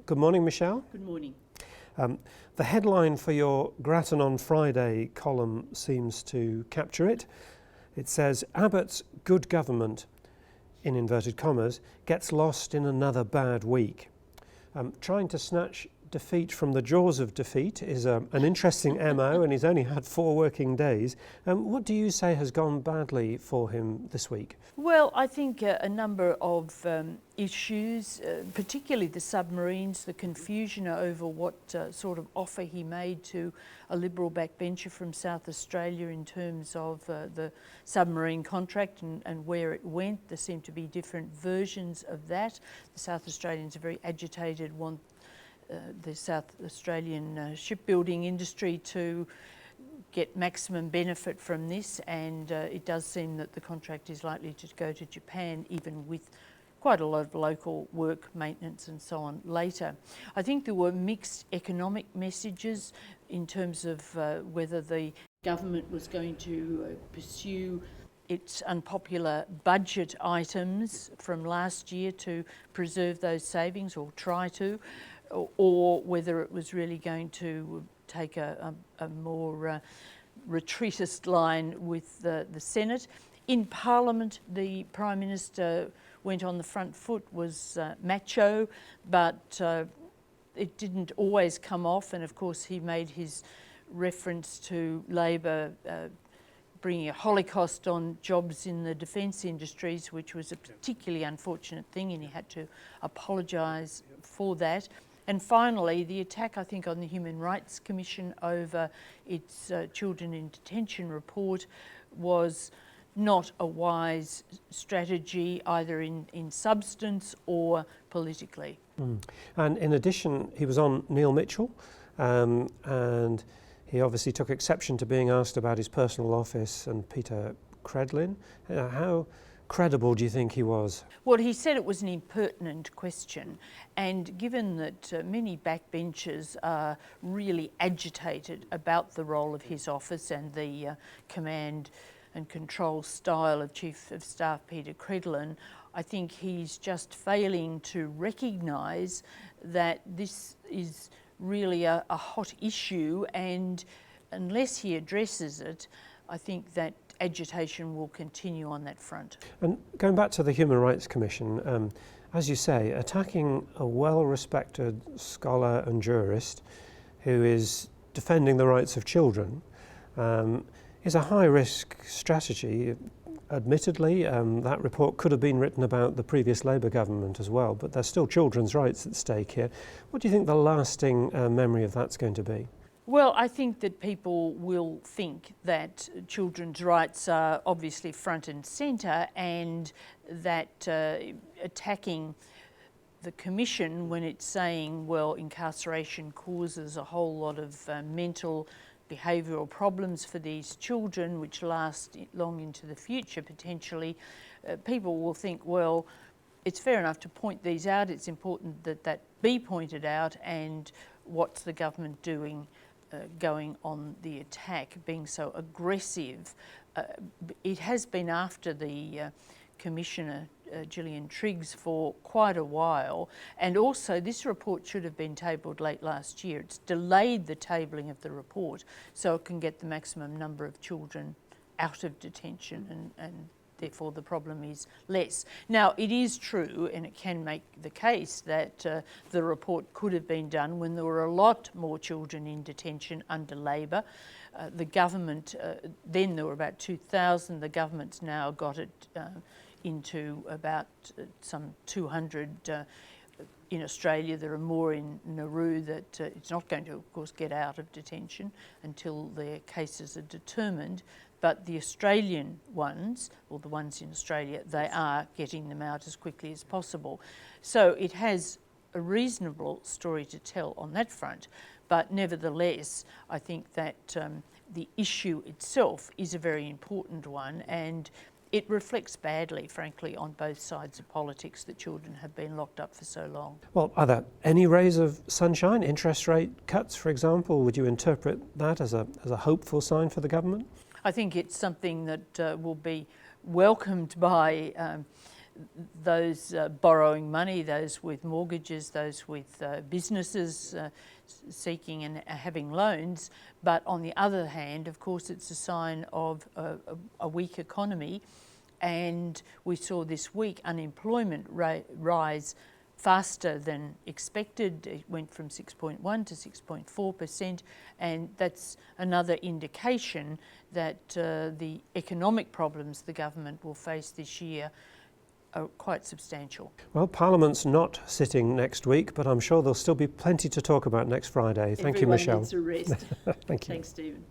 Good morning, Michelle. Good morning. The headline for your Grattan on Friday column seems to capture it. It says, Abbott's good government, in inverted commas, gets lost in another bad week. Trying to snatch defeat from the jaws of defeat is an interesting MO, and he's only had 4 working days. What do you say has gone badly for him this week? Well, I think a number of issues, particularly the submarines, the confusion over what sort of offer he made to a Liberal backbencher from South Australia in terms of the submarine contract and where it went. There seem to be different versions of that. The South Australians are very agitated, want the South Australian shipbuilding industry to get maximum benefit from this, and it does seem that the contract is likely to go to Japan, even with quite a lot of local work, maintenance and so on later. I think there were mixed economic messages in terms of whether the government was going to pursue its unpopular budget items from last year to preserve those savings, or try to, or whether it was really going to take a more retreatist line with the Senate. In Parliament, the Prime Minister went on the front foot, was macho, but it didn't always come off, and of course he made his reference to Labor bringing a holocaust on jobs in the defence industries, which was a particularly unfortunate thing, and he had to apologise for that. And finally, the attack, I think, on the Human Rights Commission over its Children in Detention report was not a wise strategy, either in substance or politically. And in addition, he was on Neil Mitchell, and he obviously took exception to being asked about his personal office and Peter Credlin. How credible do you think he was? Well, he said it was an impertinent question, and given that many backbenchers are really agitated about the role of his office and the command and control style of Chief of Staff Peter Credlin, I think he's just failing to recognise that this is really a hot issue, and unless he addresses it, I think that agitation will continue on that front. And going back to the Human Rights Commission, as you say, attacking a well-respected scholar and jurist who is defending the rights of children is a high-risk strategy. Admittedly, that report could have been written about the previous Labour government as well, but there's still children's rights at stake here. What do you think the lasting memory of that's going to be? Well, I think that people will think that children's rights are obviously front and centre, and that attacking the Commission when it's saying, well, incarceration causes a whole lot of mental behavioural problems for these children, which last long into the future potentially, people will think, well, it's fair enough to point these out, it's important that that be pointed out, and what's the government doing going on the attack, being so aggressive. It has been after the Commissioner Gillian Triggs for quite a while, and also this report should have been tabled late last year. It's delayed the tabling of the report so it can get the maximum number of children out of detention, and therefore the problem is less. Now, it is true, and it can make the case that the report could have been done when there were a lot more children in detention under Labor. The government, then there were about 2,000, the government's now got it into about some 200 in Australia. There are more in Nauru that it's not going to, of course, get out of detention until their cases are determined. But the Australian ones, or the ones in Australia, they are getting them out as quickly as possible. So it has a reasonable story to tell on that front. But nevertheless, I think that the issue itself is a very important one, and it reflects badly, frankly, on both sides of politics that children have been locked up for so long. Well, are there any rays of sunshine? Interest rate cuts, for example, would you interpret that as a hopeful sign for the government? I think it's something that will be welcomed by those borrowing money, those with mortgages, those with businesses seeking and having loans. But on the other hand, of course, it's a sign of a weak economy. And we saw this week unemployment rise faster than expected. It went from 6.1 to 6.4%, and that's another indication that the economic problems the government will face this year are quite substantial. Well, Parliament's not sitting next week, but I'm sure there'll still be plenty to talk about next Friday. Thank you, Michelle. Everyone needs a rest. Thank you. Thanks, Stephen.